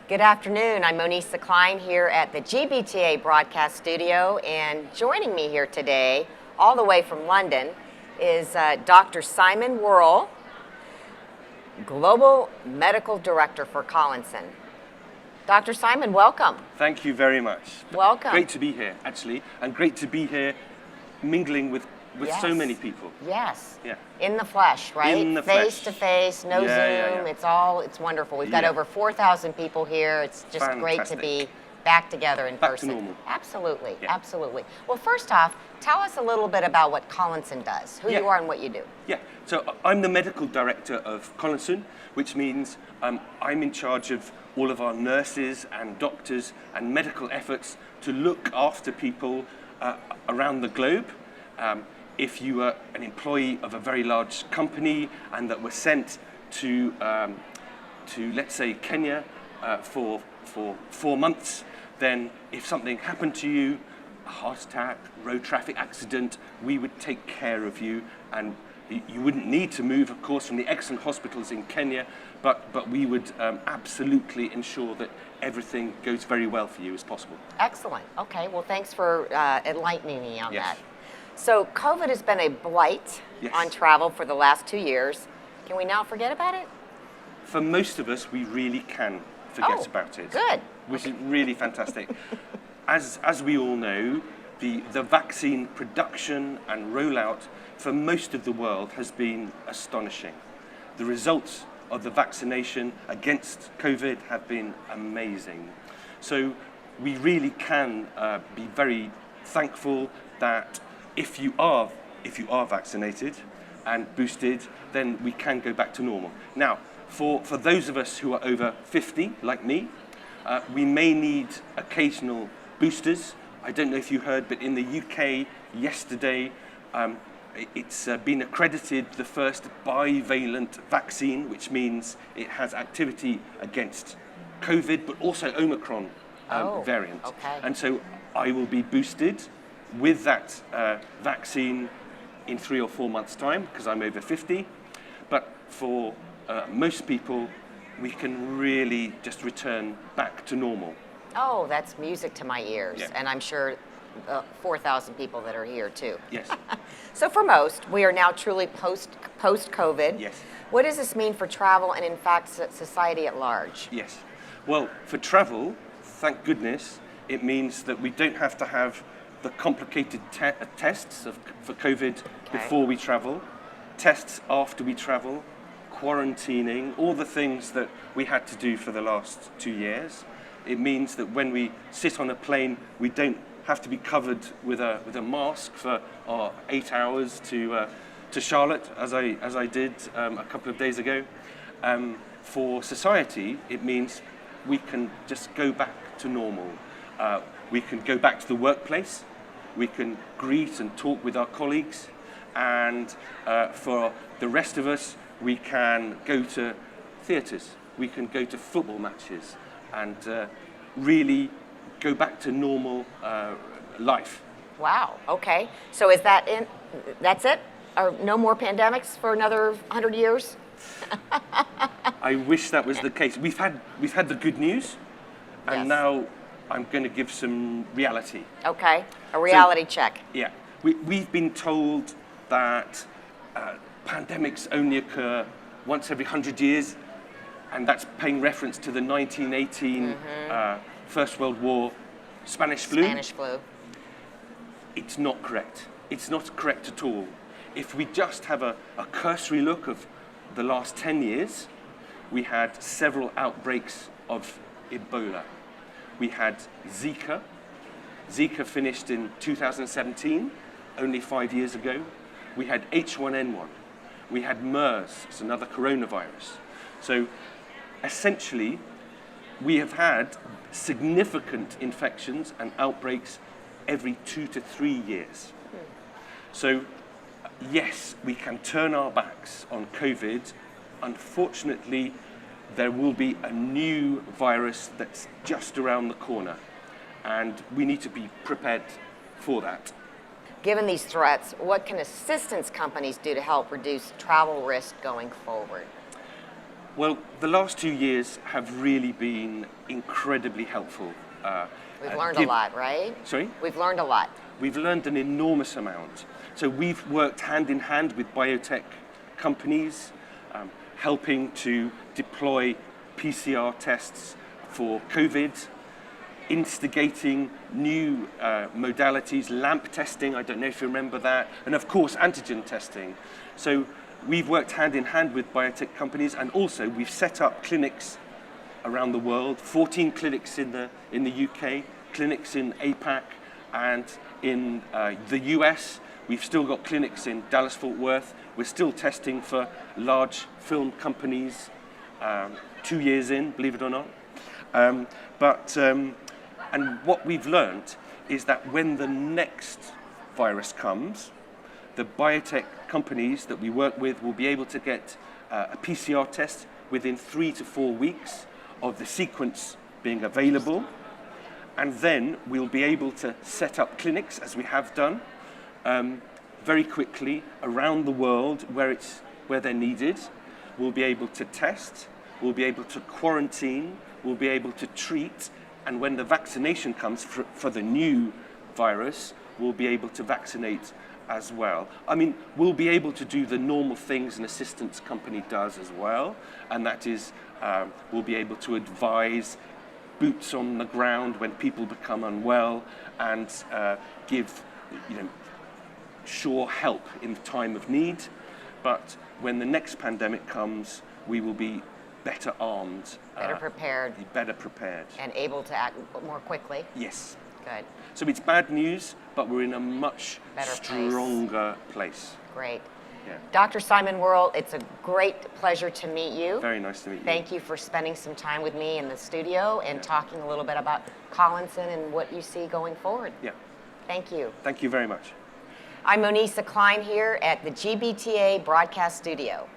Good afternoon. I'm Monisa Cline here at the GBTA broadcast studio, and joining me here today, all the way from London, is Dr. Simon Worrell, Global Medical Director for Collinson. Dr. Simon, welcome. Thank you very much. Welcome. Great to be here, actually, and great to be here mingling with Yes. so many people. Yes. Yeah. In the flesh, right? In the face flesh. to face, no Zoom. It's wonderful. We've got Yeah. over 4,000 people here. It's just great to Fantastic. be back together in Back to person. normal. Absolutely, Yeah. absolutely. Well, first off, tell us a little bit about what Collinson does, who Yeah. you are and what you do. Yeah, so I'm the medical director of Collinson, which means I'm in charge of all of our nurses and doctors and medical efforts to look after people around the globe. If you are an employee of a very large company and that were sent to let's say Kenya for 4 months, then if something happened to you, a heart attack, road traffic accident, we would take care of you, and you wouldn't need to move, of course, from the excellent hospitals in Kenya, but we would absolutely ensure that everything goes very well for you as possible. Excellent. Okay, well, thanks for enlightening me on Yes. that. So COVID has been a blight Yes. on travel for the last 2 years. Can we now forget about it? For most of us, we really can forget about it. Good. Which is really fantastic. As we all know, the vaccine production and rollout for most of the world has been astonishing. The results of the vaccination against COVID have been amazing. So we really can be very thankful that if you are vaccinated and boosted, then we can go back to normal. Now, for those of us who are over 50, like me, we may need occasional boosters. I don't know if you heard, but in the UK yesterday, it's been accredited the first bivalent vaccine, which means it has activity against COVID, but also Omicron variant. Okay. And so I will be boosted with that vaccine in 3 or 4 months' time, because I'm over 50. But for most people, we can really just return back to normal. Oh, that's music to my ears, Yeah. and I'm sure 4,000 people that are here too. Yes. So for most, we are now truly post-COVID. Yes. What does this mean for travel and, in fact, society at large? Yes. Well, for travel, thank goodness, it means that we don't have to have the complicated tests for COVID before we travel, tests after we travel, quarantining, all the things that we had to do for the last 2 years. It means that when we sit on a plane, we don't have to be covered with a mask for 8 hours to Charlotte, as I did a couple of days ago. For society, it means we can just go back to normal. We can go back to the workplace. We can greet and talk with our colleagues. And for the rest of us, we can go to theatres. We can go to football matches and really go back to normal life. Wow. Okay. So is that it? That's it? Or no more pandemics for another 100 years? I wish that was the case. We've had the good news, and Yes. now I'm going to give some reality. Okay. A reality check. Yeah, we've been told that pandemics only occur once every 100 years, and that's paying reference to the 1918 First World War Spanish flu. Spanish flu. It's not correct. It's not correct at all. If we just have a cursory look of the last 10 years, we had several outbreaks of Ebola. We had Zika. Zika finished in 2017, only 5 years ago. We had H1N1. We had MERS, it's another coronavirus. So essentially, we have had significant infections and outbreaks every 2 to 3 years. So yes, we can turn our backs on COVID. Unfortunately, there will be a new virus that's just around the corner, and we need to be prepared for that. Given these threats, what can assistance companies do to help reduce travel risk going forward? Well, the last 2 years have really been incredibly helpful. We've learned a lot, right? Sorry? We've learned a lot. We've learned an enormous amount. So we've worked hand in hand with biotech companies, helping to deploy PCR tests for COVID, instigating new modalities, LAMP testing, I don't know if you remember that, and of course antigen testing. So we've worked hand in hand with biotech companies, and also we've set up clinics around the world, 14 clinics in the UK, clinics in APAC, and in the US. We've still got clinics in Dallas-Fort Worth. We're still testing for large film companies 2 years in, believe it or not. And what we've learned is that when the next virus comes, the biotech companies that we work with will be able to get a PCR test within 3 to 4 weeks of the sequence being available. And then we'll be able to set up clinics, as we have done, very quickly around the world where they're needed. We'll be able to test, we'll be able to quarantine, we'll be able to treat, and when the vaccination comes for the new virus, we'll be able to vaccinate as well. I mean, we'll be able to do the normal things an assistance company does as well, and that is we'll be able to advise, boots on the ground when people become unwell, and give sure help in time of need. But when the next pandemic comes, we will be better armed, Better prepared. better prepared. And able to act more quickly. Yes. Good. So it's bad news, but we're in a much Better stronger place. Great. Yeah. Dr. Simon Worrell, it's a great pleasure to meet you. Very nice to meet you. Thank you for spending some time with me in the studio and talking a little bit about Collinson and what you see going forward. Yeah. Thank you. Thank you very much. I'm Monisa Cline here at the GBTA broadcast studio.